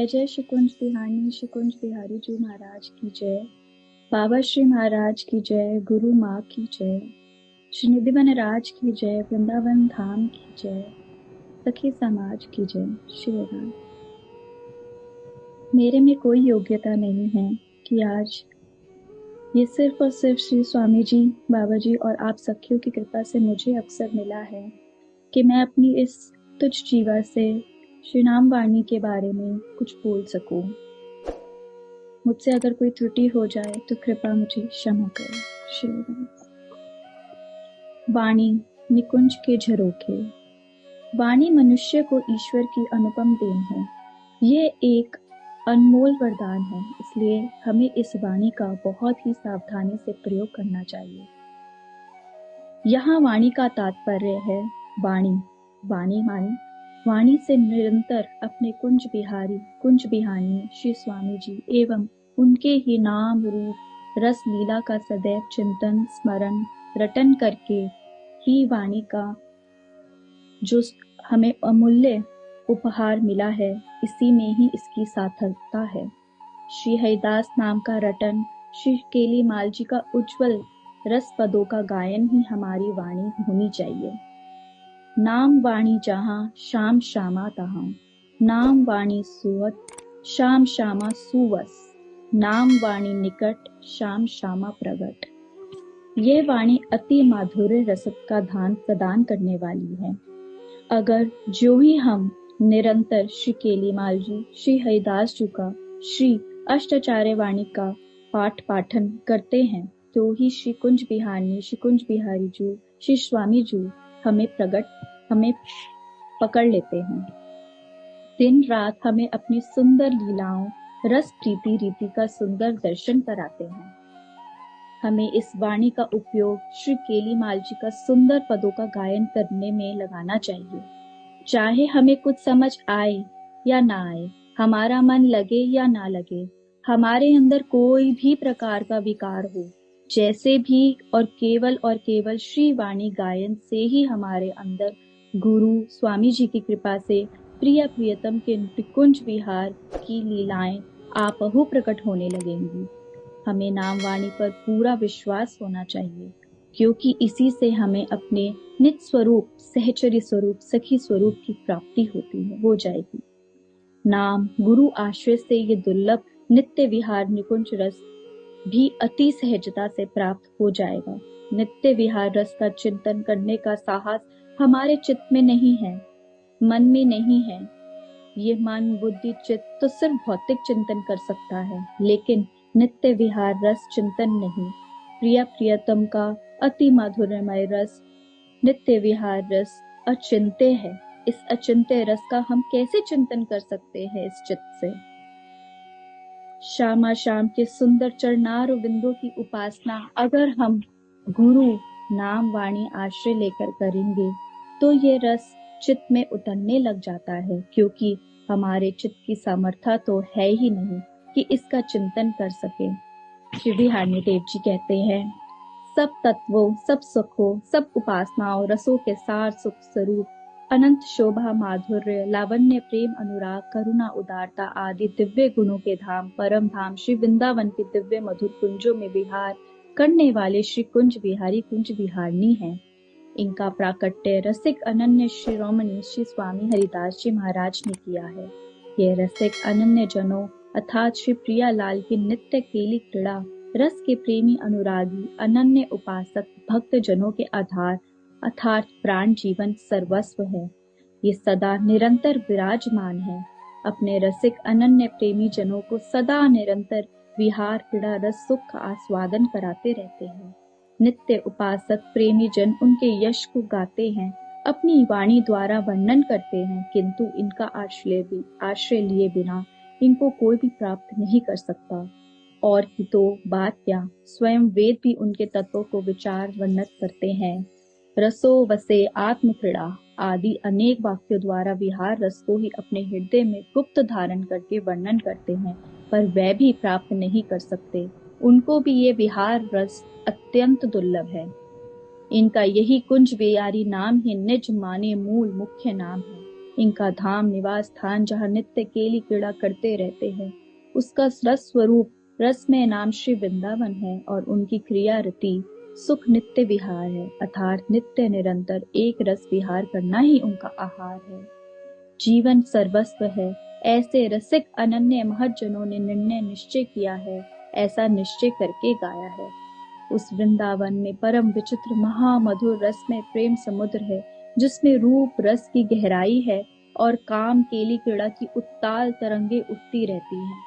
जय श्री कुंज बिहारी, श्री कुंज बिहारी जी महाराज की जय। बाबा श्री महाराज की जय, गुरु माँ की जय, श्री निधिवन राज की जय, वृंदावन धाम की जय, सखी समाज की जय। श्री राम। मेरे में कोई योग्यता नहीं है कि आज ये सिर्फ और सिर्फ श्री स्वामी जी, बाबा जी और आप सखियों की कृपा से मुझे अवसर मिला है कि मैं अपनी इस तुच्छ जीवा से श्री नाम वाणी के बारे में कुछ बोल सकूं। मुझसे अगर कोई त्रुटि हो जाए तो कृपा मुझे क्षमा करें। श्री राम। वाणी निकुंज के झरोखे। वाणी मनुष्य को ईश्वर की अनुपम देन है। ये एक अनमोल वरदान है, इसलिए हमें इस वाणी का बहुत ही सावधानी से प्रयोग करना चाहिए। यहाँ वाणी का तात्पर्य है वाणी। वाणी मानी वाणी से निरंतर अपने कुंज बिहारी, कुंज बिहानी श्री स्वामी जी एवं उनके ही नाम रूप रस लीला का सदैव चिंतन स्मरण रटन करके ही वाणी का जो हमें अमूल्य उपहार मिला है, इसी में ही इसकी सार्थकता है। श्री हरिदास नाम का रटन, श्री केली माल जी का उज्जवल रस पदों का गायन ही हमारी वाणी होनी चाहिए। नाम वाणी जहां शाम शामा तहां, नाम वाणी सुवत शाम शामा सुवस, नाम वाणी निकट शाम शामा प्रगट। ये वाणी अति माधुर्य रस का धान प्रदान करने वाली है। अगर जो ही हम निरंतर श्री केलीमाल जी, श्री हरिदास जी का श्री अष्टाचार्य वाणी का पाठ पाठन करते हैं तो ही श्री कुंज बिहारी, श्री कुंज बिहारी जी, श्री स्वामी जी हमें पकड़ लेते हैं। दिन रात हमें अपनी सुंदर लीलाओं रस प्रीति रीति का सुंदर दर्शन कराते हैं। हमें इस वाणी का उपयोग श्री केलीमाल जी का सुंदर पदों का गायन करने में लगाना चाहिए। चाहे हमें कुछ समझ आए या ना आए, हमारा मन लगे या ना लगे, हमारे अंदर कोई भी प्रकार का विकार हो, जैसे भी और केवल श्री वाणी गायन से ही हमारे अंदर गुरु स्वामी जी की कृपा से प्रिय प्रियतम के निकुंज विहार की लीलाएं आपहु प्रकट होने लगेंगी। हमें नाम वाणी पर पूरा विश्वास होना चाहिए, क्योंकि इसी से हमें अपने नित्य स्वरूप, सहचरी स्वरूप, सखी स्वरूप की प्राप्ति हो जाएगी। नाम गुरु आश्रय से ये दुर्लभ नित्य विहार निकुंज रस भी अति सहजता से प्राप्त हो जाएगा। नित्य विहार रस का चिंतन करने का साहस हमारे चित्त में नहीं है, मन में नहीं है। ये मन बुद्धि चित्त तो सिर्फ भौतिक चिंतन कर सकता है, लेकिन नित्य विहार रस चिंतन नहीं। प्रिय प्रियतम का अति माधुर्यमय रस नित्य विहार रस अचिंत्य है। इस अचिंत्य रस का हम कैसे चिंतन कर सकते हैं इस चित्त से? श्यामा श्याम के सुंदर चरणार बिंदु की उपासना अगर हम गुरु नाम वाणी आश्रय लेकर करेंगे तो ये रस चित्त में उतरने लग जाता है, क्योंकि हमारे चित्त की सामर्थ्य तो है ही नहीं कि इसका चिंतन कर सके। श्री बिहारी देव जी कहते हैं, सब तत्वों, सब सुखों, सब उपासनाओं रसों के सार सुख स्वरूप अनंत शोभा माधुर्य लावण्य प्रेम अनुराग करुणा उदारता आदि दिव्य गुणों के धाम परम धाम श्री वृंदावन के दिव्य मधुर कुंजों में विहार करने वाले श्री कुंज बिहारी कुंज बिहारनी है। इनका प्राकट्य रसिक अनन्य शिरोमणि श्री स्वामी हरिदास जी महाराज ने किया है। ये रसिक अनन्य जनों अर्थात श्री प्रिया लाल की नित्य केली क्रीड़ा रस के प्रेमी अनुरागी अनन्य उपासक भक्त जनों के आधार अर्थात प्राण जीवन सर्वस्व है। ये सदा निरंतर विराजमान है। अपने रसिक अनन्य प्रेमी जनों को सदा निरंतर विहार क्रीड़ा रस सुख का आस्वादन कराते रहते हैं। नित्य उपासक प्रेमी जन उनके यश को गाते हैं, अपनी वाणी द्वारा वर्णन करते हैं, किंतु इनका आश्रय लिए बिना इनको कोई भी प्राप्त नहीं कर सकता। और की तो बात क्या, स्वयं वेद भी उनके तत्वों को विचार वर्णन करते हैं। रसो वसे आत्म क्रीड़ा आदि अनेक वाक्यों द्वारा विहार रस को ही अपने हृदय में गुप्त धारण करके वर्णन करते हैं, पर वह भी प्राप्त नहीं कर सकते। उनको भी ये विहार रस अत्यंत दुर्लभ है। इनका यही कुंज बिहारी नाम ही निज माने मूल मुख्य नाम है। इनका धाम निवास स्थान जहाँ नित्य केली क्रीड़ा करते रहते हैं, उसका रस स्वरूप रसमय नाम श्री वृंदावन है और उनकी क्रिया रति सुख नित्य विहार है, अर्थात नित्य निरंतर एक रस विहार करना ही उनका आहार है। जीवन सर्वस्व है, ऐसे रसिक अनन्य महज्जनों ने निर्णय निश्चय किया है, ऐसा निश्चय करके गाया है। उस वृंदावन में परम विचित्र महामधुर रस में प्रेम समुद्र है, जिसमें रूप रस की गहराई है और काम केली क्रीड़ा की उत्ताल तरंगे उठती रहती हैं।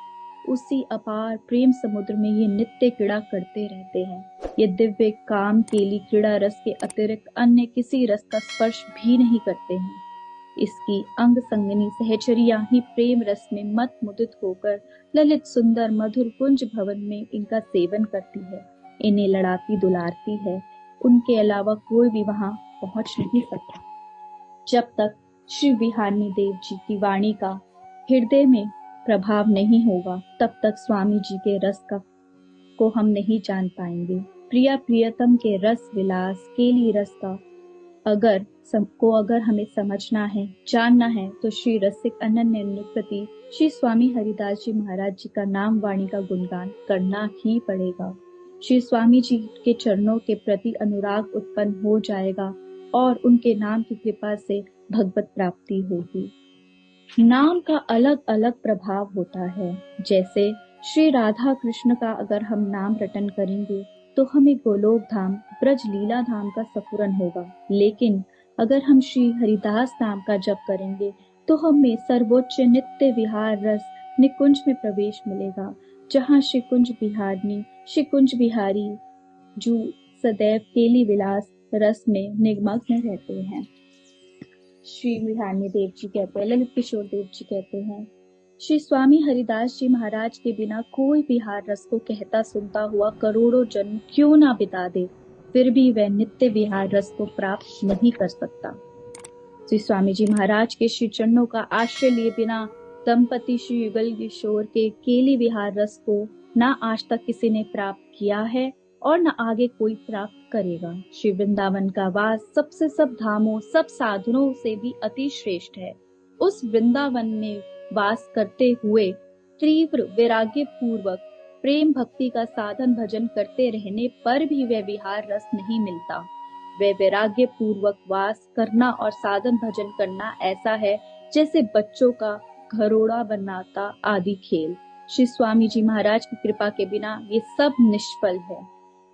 उसी अपार प्रेम समुद्र में ये नित्य क्रीड़ा करते रहते हैं। ये दिव्य काम केली क्रीड़ा रस के अतिरिक्त अन्य किसी रस का स्पर्श भी नहीं करते हैं। इसकी अंग संगनी सहचरिया ही प्रेम रस में मत मुदित होकर ललित सुंदर मधुर कुंज भवन में इनका सेवन करती है, इन्हें लड़ाती दुलारती है। उनके अलावा कोई भी वहां पहुंच नहीं सकता। जब तक श्री बिहानी देव जी की वाणी का हृदय में प्रभाव नहीं होगा, तब तक स्वामी जी के रस को हम नहीं जान पाएंगे। प्रिया प्रियतम के रस विलास केली रस का अगर हमें समझना है, जानना है, तो श्री रसिक अनन्य नृपति श्री स्वामी हरिदास जी महाराज जी का नाम वाणी का गुणगान करना ही पड़ेगा। श्री स्वामी जी के चरणों के प्रति अनुराग उत्पन्न हो जाएगा और उनके नाम की कृपा से भगवत प्राप्ति होगी। नाम का अलग अलग प्रभाव होता है। जैसे श्री राधा कृष्ण का अगर हम नाम रटन करेंगे तो हमें गोलोक धाम ब्रज लीला धाम का स्फुरन होगा, लेकिन अगर हम श्री हरिदास नाम का जप करेंगे तो हमें सर्वोच्च नित्य विहार रस निकुंज में प्रवेश मिलेगा, जहाँ श्री कुंज बिहारी जो सदैव केली विलास रस में निमग्न रहते हैं। श्री बिहानी देव जी कहते हैं, ललित किशोर देव जी कहते हैं, श्री स्वामी हरिदास जी महाराज के बिना कोई विहार रस को कहता सुनता हुआ करोड़ों जन्म क्यों ना बिता दे, फिर भी वह नित्य विहार रस को प्राप्त नहीं कर सकता। श्री स्वामी जी महाराज के श्री चरणों का आश्रय लिए बिना दंपति श्री युगल किशोर के केली विहार रस को न आज तक किसी ने प्राप्त किया है और न आगे कोई प्राप्त करेगा। श्री वृंदावन का वास सबसे सब धामों सब साधनों से भी अति श्रेष्ठ है। उस वृंदावन में वास करते हुए तीव्र वैराग्य पूर्वक प्रेम भक्ति का साधन भजन करते रहने पर भी वह विहार रस नहीं मिलता। वह वैराग्य पूर्वक वास करना और साधन भजन करना ऐसा है जैसे बच्चों का घरोड़ा बनाता आदि खेल। श्री स्वामी जी महाराज की कृपा के बिना ये सब निष्फल है।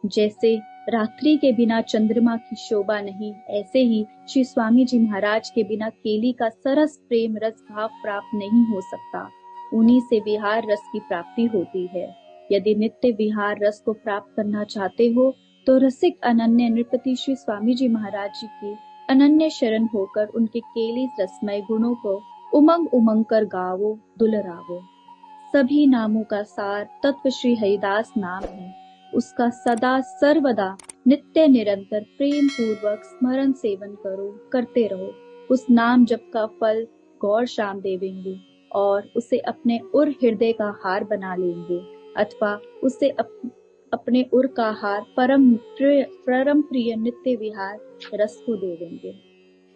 जैसे रात्रि के बिना चंद्रमा की शोभा नहीं, ऐसे ही श्री स्वामी जी महाराज के बिना केली का सरस प्रेम रस भाव प्राप्त नहीं हो सकता। उन्हीं से विहार रस की प्राप्ति होती है। यदि नित्य विहार रस को प्राप्त करना चाहते हो तो रसिक अनन्य नृपति श्री स्वामी जी महाराज जी की अनन्य शरण होकर उनके केली रसमय गुणों को उमंग उमंग कर गावो दुलरावो। सभी नामों का सार तत्व श्री हरिदास नाम है। उसका सदा सर्वदा नित्य निरंतर प्रेम पूर्वक स्मरण सेवन करते रहो। उस नाम जप का फल गौर शाम देवेंगे और उसे अपने उर हृदय का हार बना लेंगे, अथवा उसे अपने उर का हार परम प्रिय नित्य विहार रस को दे देंगे।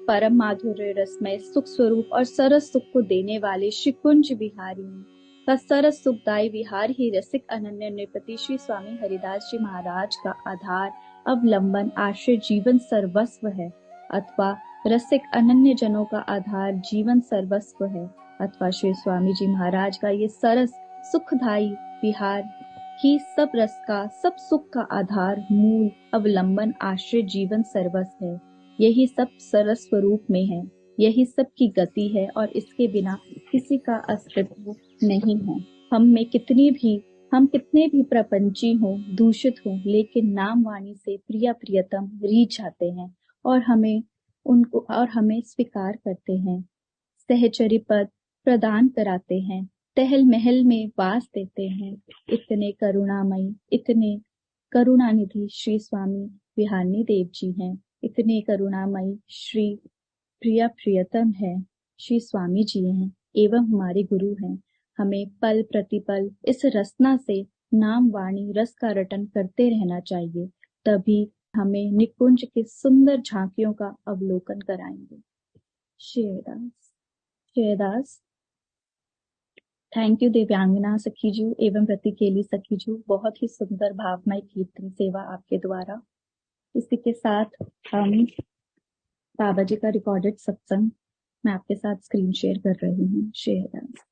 परम माधुर्य रसमय सुख स्वरूप और सरस सुख को देने वाले श्री कुंज बिहारी का सरस सुखदायी विहार ही रसिक अनन्य नृपति श्री स्वामी हरिदास जी महाराज का आधार अवलंबन आश्रय जीवन सर्वस्व है, अथवा रसिक अनन्य जनों का आधार जीवन सर्वस्व है, अथवा श्री स्वामी जी महाराज का ये सरस सुखदायी विहार ही सब रस का सब सुख का आधार मूल अवलंबन आश्रय जीवन सर्वस्व है। यही सब सरस स्वरूप में है, यही सब की गति है और इसके बिना किसी का अस्तित्व नहीं है। हम कितने भी प्रपंची हों, दूषित हों, लेकिन नाम वाणी से प्रिया प्रियतम रीझ जाते हैं और हमें स्वीकार करते हैं। सहचरी पद प्रदान कराते हैं, टहल महल में वास देते हैं। इतने करुणामयी, इतने करुणानिधि श्री स्वामी बिहानी देव जी हैं। इतने करुणामयी श्री प्रिया प्रियतम है श्री स्वामी जी हैं एवं हमारे गुरु हैं। हमें पल प्रतिपल इस रसना से नाम वाणी रस का रटन करते रहना चाहिए, तभी हमें निकुंज के सुंदर झांकियों का अवलोकन कराएंगे। श्री हरिदास। जयदास। थैंक यू दिव्यांगना सखीजू एवं रतिकेली सखीजू, बहुत ही सुंदर भावमय कीर्तन सेवा आपके द्वारा। इसी के साथ हम बाबा जी का रिकॉर्डेड सत्संग मैं आपके साथ स्क्रीन शेयर कर रही हूँ। शेयर